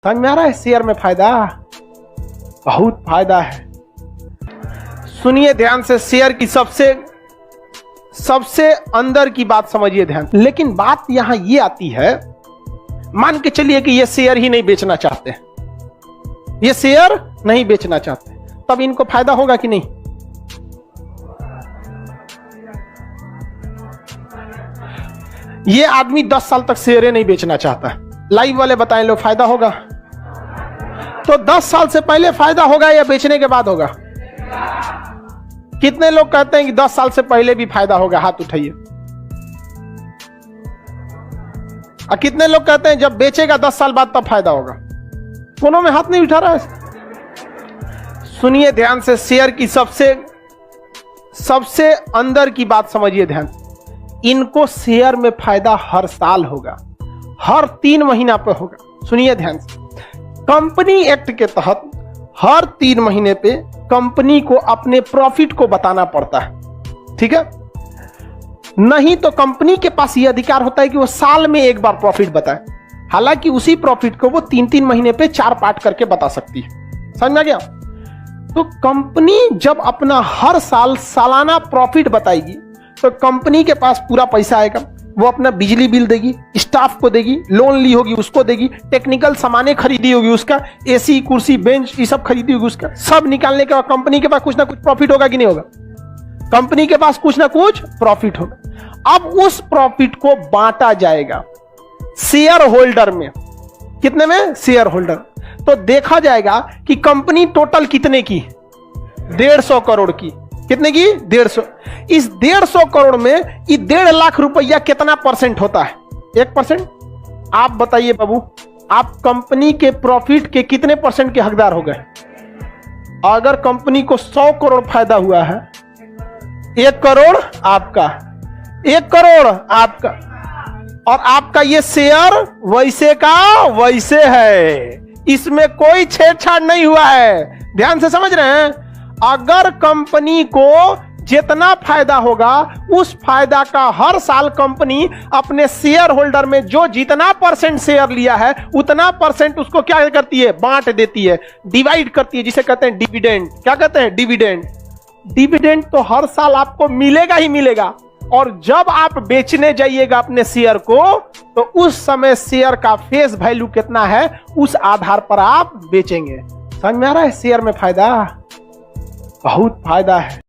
समझ में आ रहा है? शेयर में फायदा, बहुत फायदा है। सुनिए ध्यान से, शेयर की सबसे अंदर की बात समझिए ध्यान। लेकिन बात यहां ये आती है, मान के चलिए कि ये शेयर ही नहीं बेचना चाहते, ये शेयर नहीं बेचना चाहते, तब इनको फायदा होगा कि नहीं? ये आदमी 10 साल तक शेयर नहीं बेचना चाहता, लाइव वाले बताएं लो, फायदा होगा? तो 10 साल से पहले फायदा होगा या बेचने के बाद होगा? कितने लोग कहते हैं कि 10 साल से पहले भी फायदा होगा? हाथ उठाइए। और कितने लोग कहते हैं जब बेचेगा 10 साल बाद तब फायदा होगा? कोनों में हाथ नहीं उठा रहा है। सुनिए ध्यान से, शेयर की सबसे अंदर की बात समझिए ध्यान। इनको शेयर में फायदा हर साल होगा, हर 3 महीना पे होगा। सुनिए ध्यान से, कंपनी एक्ट के तहत हर 3 महीने पे कंपनी को अपने प्रॉफिट को बताना पड़ता है, ठीक है? नहीं तो कंपनी के पास यह अधिकार होता है कि वो साल में एक बार प्रॉफिट बताए। हालांकि उसी प्रॉफिट को वो 3-3 महीने पे 4 पार्ट करके बता सकती है। समझ में आ गया? तो कंपनी जब अपना हर साल सालाना प्रॉफिट बताएगी तो कंपनी के पास पूरा पैसा आएगा। वो अपना बिजली बिल देगी, स्टाफ को देगी, लोन ली होगी उसको देगी, टेक्निकल सामानें खरीदी होगी उसका, एसी कुर्सी बेंच ये सब खरीदी होगी उसका। सब निकालने के बाद कंपनी के पास कुछ ना कुछ प्रॉफिट होगा कि नहीं होगा? कंपनी के पास कुछ ना कुछ प्रॉफिट होगा। अब उस प्रॉफिट को बांटा जाएगा शेयर होल्डर में। कितने में? Share holder. तो देखा जाएगा कि कंपनी टोटल कितने की? 150 करोड़ की। कितने की? 150। इस 150 करोड़ में ये 1.5 लाख रुपया कितना परसेंट होता है? 1%। आप बताइए बाबू, आप कंपनी के प्रॉफिट के कितने परसेंट के हकदार हो गए? अगर कंपनी को 100 करोड़ फायदा हुआ है, 1 करोड़ आपका, 1 करोड़ आपका, और आपका ये शेयर वैसे का वैसे है, इसमें कोई छेड़छाड़ नहीं हुआ है। ध्यान से समझ रहे हैं? अगर कंपनी को जितना फायदा होगा उस फायदा का हर साल कंपनी अपने शेयर होल्डर में जो जितना परसेंट शेयर लिया है उतना परसेंट उसको क्या करती है? बांट देती है, डिवाइड करती है, जिसे कहते हैं डिविडेंड। क्या कहते हैं? डिविडेंड। डिविडेंड तो हर साल आपको मिलेगा ही मिलेगा। और जब आप बेचने जाइएगा अपने शेयर को तो उस समय शेयर का फेस वैल्यू कितना है उस आधार पर आप बेचेंगे। समझ में आ रहा है? शेयर में फायदा, बहुत फायदा है।